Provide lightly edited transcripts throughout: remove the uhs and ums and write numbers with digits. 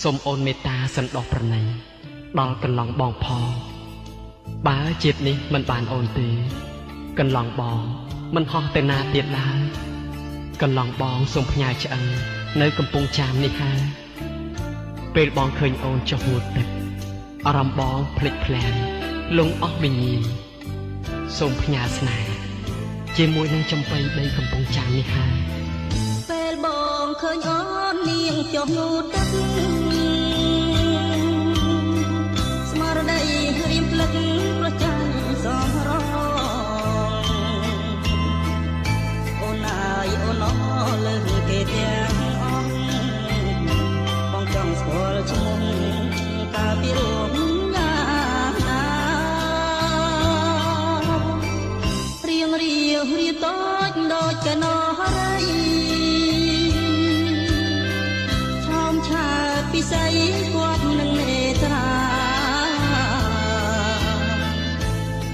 សូមអូនមេត្តាសន្តោសប្រណីដល់កន្លងបងផងបើជាតិនេះមិនបានអូនទេកន្លងបងមិនហោះទៅណាទៀតឡើយកន្លងបងសូមផ្ញើឆ្អឹងនៅកំពង់ចាមនេះហើយពេលបងឃើញអូនចុះងូតទឹកអារម្មណ៍បងភ្លេចភ្លាំងលងអស់វិញ្ញាណសូមផ្ញើស្នេហ៍ជាមួយនឹងចំបៃដីកំពង់ចាមនេះហើយពេលបងឃើញអូននាងចុះងូតទឹកស្មារតីរៀមភ្លឹកប្រចាំសំរងអូនអាយអូនអលើគេទាំងអស់បងចង់ស្គាល់ឈ្មោះកាលពីរួមណារៀងរៀតូចដូចកណោរីឆោមឆាពិស័យគាត់នឹងនេត្រា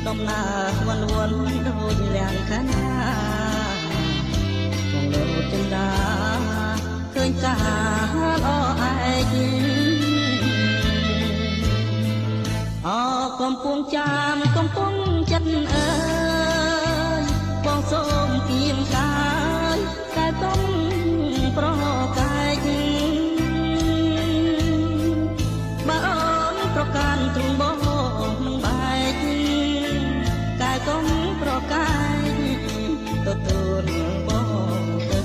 ដំណើរវល់ដូចលៀងកណាបងលោចិន្តាឃើញកាលអឯកអកំពុងចាមកំពុងចិត្តអើយបងសូមគៀងកាយតែទុំប្រកាយបើអូនប្រកាន់ទ្រង់បងនឹងបែកកាយកុំប្រកាយទទួលបងទៅ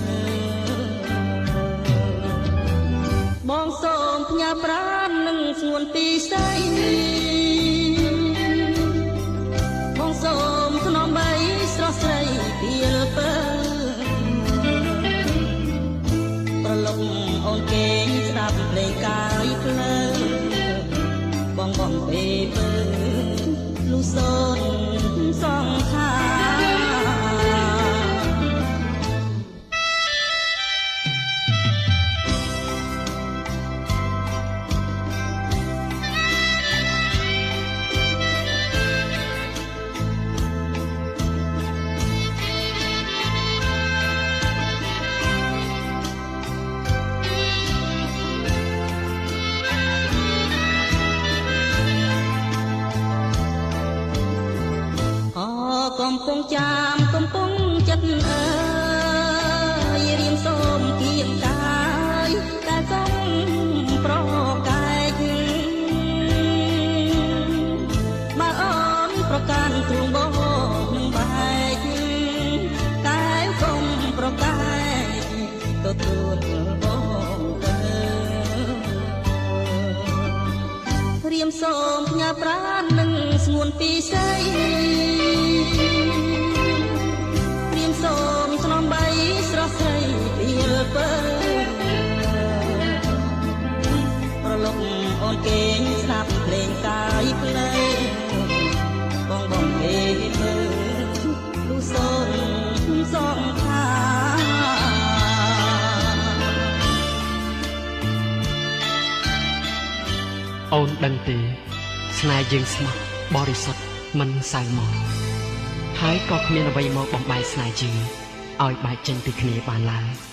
បងសូមផ្ញើប្រាណនឹងស្ងួនពីស្អីបងសូមស្នំបីស្រស់ស្រីពីលពើប្រឡងអូនគេស្ដាប់ភ្លេងកាយភ្លើបងពេលពើលុសូនសងខាកំពុងចាមកំពុងចិត្តអើយរៀមសូមគៀងកាយតែកុំប្រកែកបើអូនប្រកាន់ទ្រង់បងនឹងបែកតែកុំប្រកែកទទួលបងទៅរៀមសូមផ្ញើប្រាណនឹងស្ងួនពីស្អីសូមស្នំបីស្រស់ស្រីពីលពើប្រឡងអូនគេស្ដាប់ភ្លេងកាយភ្លេងបងពេលពើលុសូនសងខាអូនដឹងទេស្នេហ៍យើងស្មោះបរិសុទ្ធមិនសៅមកហើយក៏គ្មានអ្វីមកបំបែកស្នេហ៍យើងឲ្យបែកចេញពីគ្នាបានឡើយ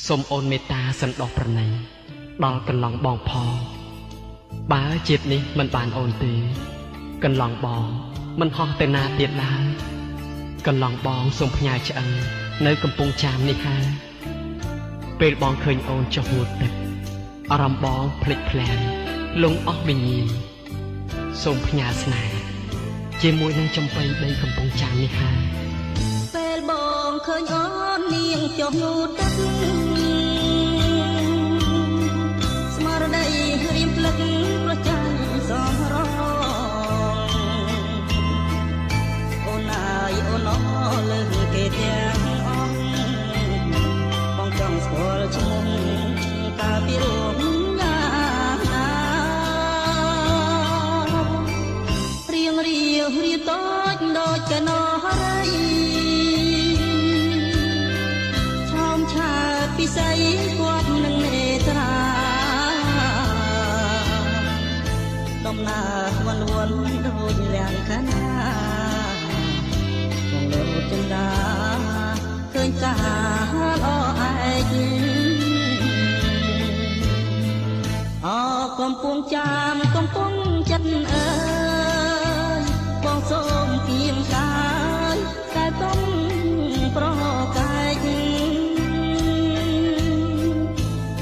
សូមអូនមេត្តាសន្តោសប្រណីដល់កន្លងបងផងបើជាតិនេះមិនបានអូនទេកន្លងបងមិនហោះទៅណាទៀតឡើយកន្លងបងសូមផ្ញើឆ្អឹងនៅកំពង់ចាមនេះហើយពេលបងឃើញអូនចុះងូតទឹកអារម្មណ៍បងភ្លេចភ្លាំងលងអស់វិញ្ញាណសូមផ្ញើស្នេហ៍ជាមួយនឹងចំបៃដីកំពង់ចាមនេះហើយពេលបងឃើញអូននាងចុះងូតទឹកស្មារតីរៀមភ្លឹកប្រចាំសំរងអូនអាយអូនអលើគេទាំងអស់បងចង់ស្គាល់ឈ្មោះកាលពីរួមណា ដំណើរវល់វល់ដូចរាំងខាណាបងលោចិន្តាឃើញការល្អឯកអកំពុងចាំកំពុងចិត្តអើយបងសូមគៀងកាយតែកុំប្រកាយ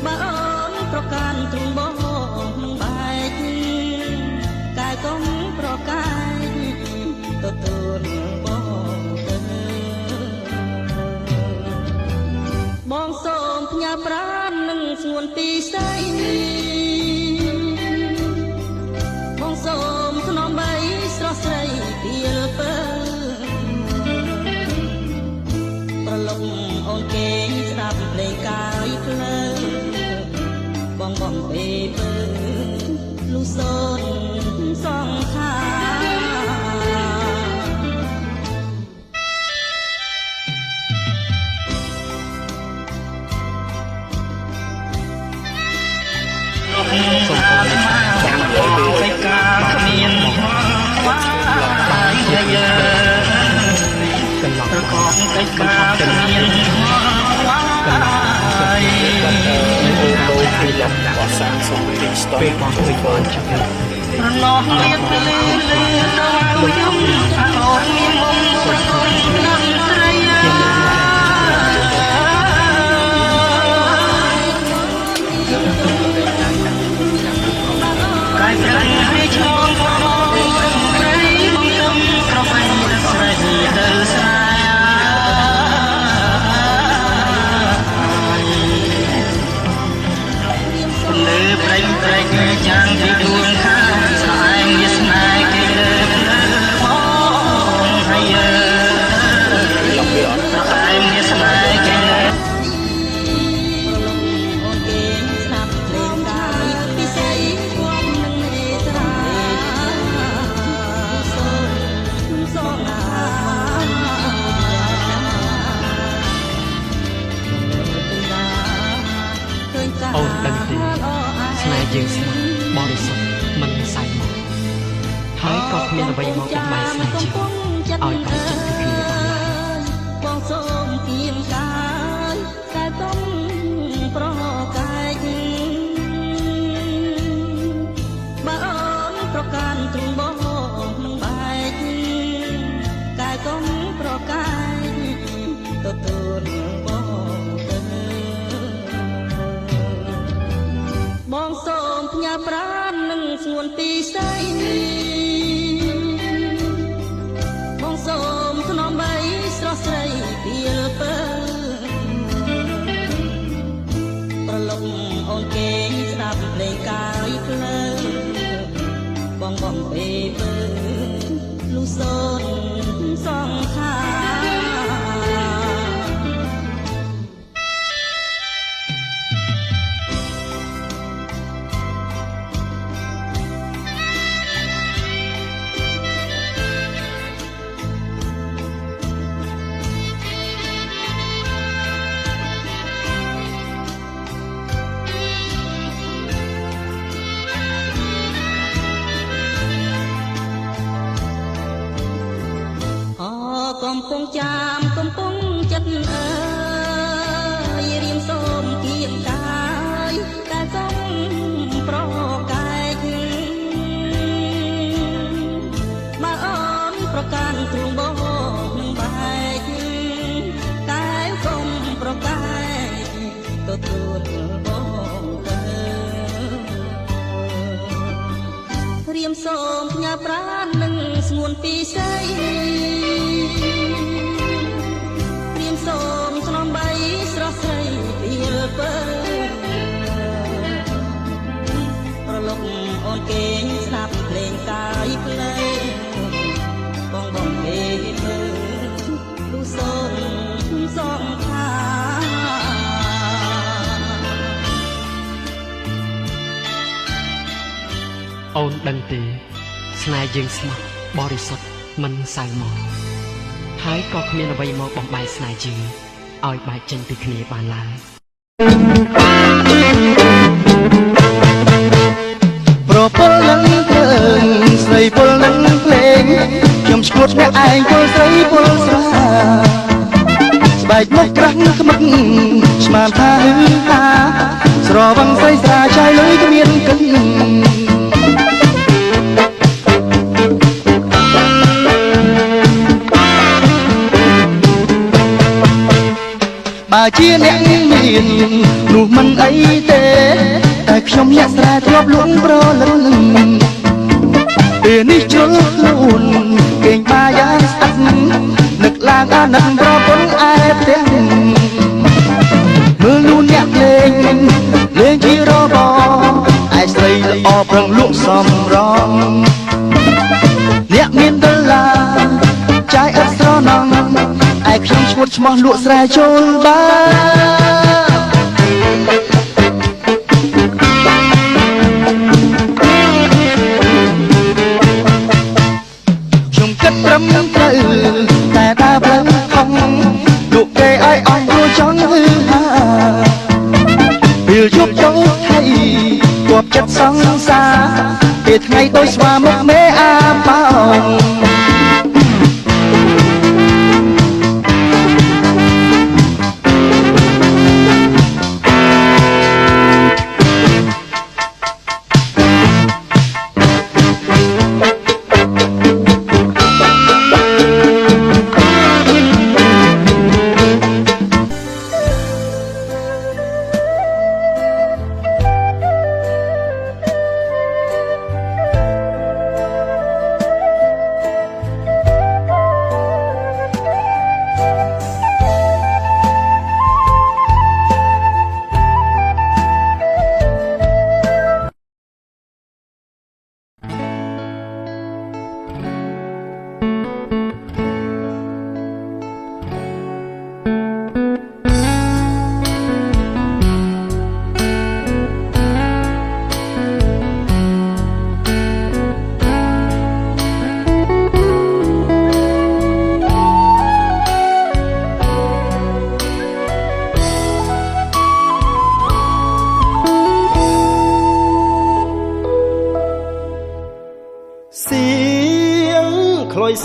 បើអូនប្រកាន់ទ្រង់បងនឹងបែកកាយកុំប្រកាយទទួលបងទៅបងសូមផ្ញើប្រាណនឹងស្ងួនពីស្ដីបងសូមថ្នមបីស្រស់ស្រីពីលពើប្រឡប់អូនគេស្ដាប់ភ្លេងកាយភ្លើបងបងពេពើលុសូនសងខាសូមអរគុណចាំឲ្យការគ្មានវាយាកន្លងប្រកបកិច្ចការគ្មានវាយអូនពីលំដាប់អសាសូមរីស្តពេលបងជួយបងចាប់រណោះលៀបលីលីដល់យំអូនមានមុំប្រកបនឹងស្រីកាយប្រឹងឲ្យឈងបងព្រៃបងសុំប្របាញ់ស្រីទៅស្រាលើប្រេងប្រេងចាំងពីដួងខាងស្អែងវាស្នេហ៍គេលើបងហើយប្រអែងវាស្នេហ៍គេលើអូនដឹងទេស្នេហ៍យើងស្មោះបរិសុទ្ធមិនសាយមកហើយក៏គ្មានអ្វីមកបំបាយស្នេហ៍ជាឲ្យបែកចិត្តពីគ្នាបានឡើយបងសូមគៀងកាយតែកុំប្រកាយបើអូនប្រកាន់ទ្រង់បងនឹងបែកកាយកុំប្រកាយទទួលបងទៅបងសូមផ្ញើប្រាណនឹងស្ងួនពីស្ដីបងសូមថ្នមបីស្រស់ស្រីពីលពើប្រឡប់អូនគេស្ដាប់ភ្លេងកាយភ្លើបងបងពេពើលុសូនសងខាកំពុងចាំកំពុងចិត្តអើយរៀមសូមគៀងកាយតែកុំប្រកាយបើអូនប្រកាន់ទ្រង់បងនឹងបែកតែកុំប្រកាយទទួលបងទៅរៀមសូមផ្ញើប្រាណនឹងស្ងួនពីស្ដីសូមថ្នមបីស្រស់ស្រីពីលពើប្រឡប់អូនគេស្ដាប់ភ្លេងកាយភ្លេងបងបងគេមើលលុសូនសងខាអូនដឹងទេស្នេហ៍យើងស្មោះបរិសុទ្ធមិនសៅមកហើយក៏គ្មានអ្វីមកបំបាយស្នេហ៍យើងឲ្យបែកចេញពីគ្នាបានឡើយប្រពន្ធ ភ្លើងស្រីពលនឹងភ្លេងខ្ញុំឈ្មោះអ្នកឯងពលស្រីពលស្រាស្បែកមុខក្រាស់ក្មឹកស្មានថាហឺហាស្រវឹងស្រីស្រាចាយលុយគ្មានគិនបើជាអ្នកមាននោះមិនអីទេតែខ្ញុំអ្នកស្រែធ្លាប់លួងប្រលឹងពេលនេះជ្រុលខ្លួនគេងបាយ៉ាងស្អិតនឹកឡើងអាណិតប្រពន្ធឯផ្ទះមើលនោះអ្នកលេងជារបឯស្រីល្អប្រឹងលក់សំរងអ្នកមានដុល្លារចាយឥតស្រណងឯខ្ញុំឈ្មោះលក់ស្រែចូលបាខ្ញុំគិតត្រឹមត្រូវតែដើរផ្លូវខំលក់គេឲ្យអស់ព្រោះចង់ហឺហាពេលជប់ចូលថៃគប់ចិត្តសង្សារពេលថ្ងៃដូចស្វាមុខមេអាបោង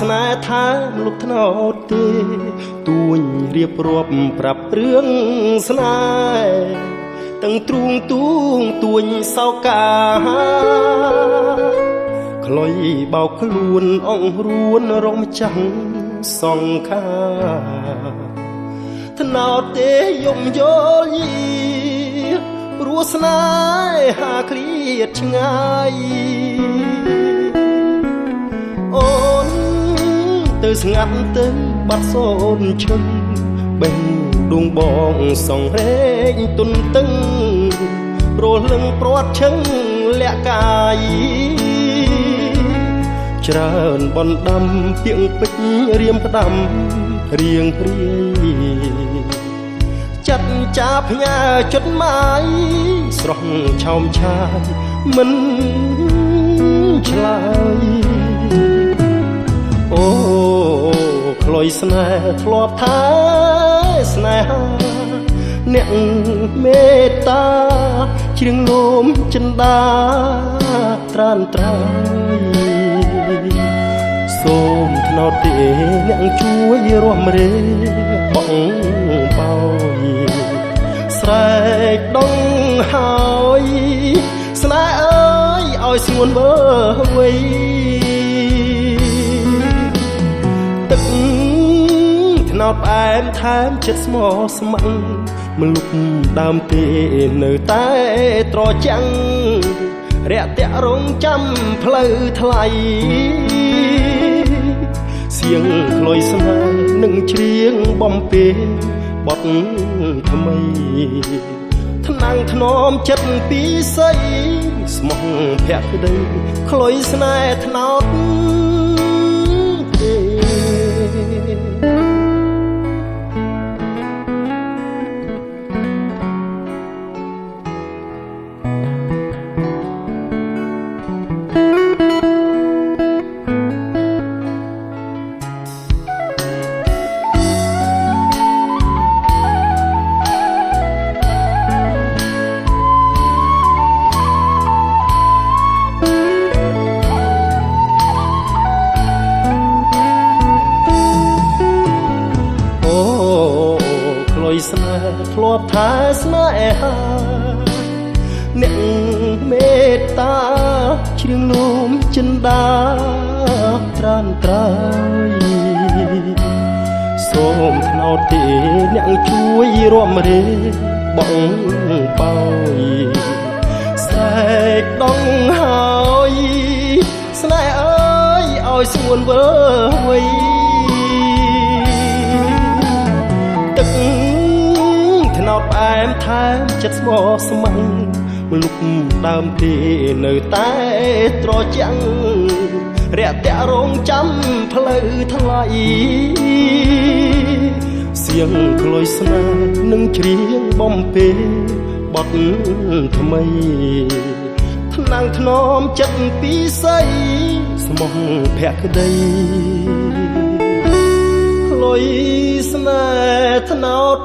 ស្នេហ៍ថាលុបថ្នោតទេទួញរៀបរាប់ប្រាប់រឿងស្នេហ៍ទាំងទ្រូងទួញសោកាខ្លុយបោកខ្លួនអង្រួនរំចាំងសង្ខាថ្នោតទេយំយល់យីព្រោះស្នេហាឃ្លាតឆ្ងាយអូនទៅស្ងាត់ទៅបាត់សូនឈឹងបេះដួងបងសងរែងទុនតឹងព្រោះលឹងព្រាត់ឈឹងលាក់កាយច្រើនបណ្ដាំទៀងពេជ្ររៀមផ្ដាំរៀងព្រាយចាត់ចាផ្ញើចុតម៉ាយស្រស់ឆោមឆាយមិនឆ្លើយអូខ្លុយស្នេហ៍ធ្លាប់ថាស្នេហាអ្នកមេត្តាជ្រៀងលោមចិន្តាត្រានត្រៃសូមថ្នោតទេអ្នកជួយរួមរេបងបោយស្រែកដងហើយស្នេហ៍អើយឲ្យស្ងួនមើវៃទឹកថ្នោតផ្អែមថែមចិត្តស្មោះស្ម័គ្រមលុបដើមទេនៅតែត្រចាំងរាក់ទាក់រងចាំផ្លូវថ្លៃសៀងខ្លុយស្នេហ៍នឹងច្រៀងបំពេបទថ្មីថ្នាំងថ្នមចិត្តពីស័យស្មោះភក្តីខ្លុយស្នេហ៍ថ្នោតទេ ហាអ្នកមេត្តាជ្រៀងលូមចិន្តាត្រានត្រើយសូមថ្នោតទេអ្នកជួយរួមរេបងបោយស្រែកដងហើយស្នេហ៍អើយឲ្យស្ងួនវើវៃទឹកថ្នោតផ្អែមថែមចិត្តស្មោះស្ម័គ្រលុកដើមទេនៅតែត្រចាំងរាក់តាក់រងចាំផ្លូវថ្លៃសៀងក្លុយស្នេហ៍នឹងច្រៀងបំពេបទថ្មីថ្នាំងថ្នមចិត្តពីស័យស្មោះភក្តីក្លុយស្នេហ៍ថ្នោត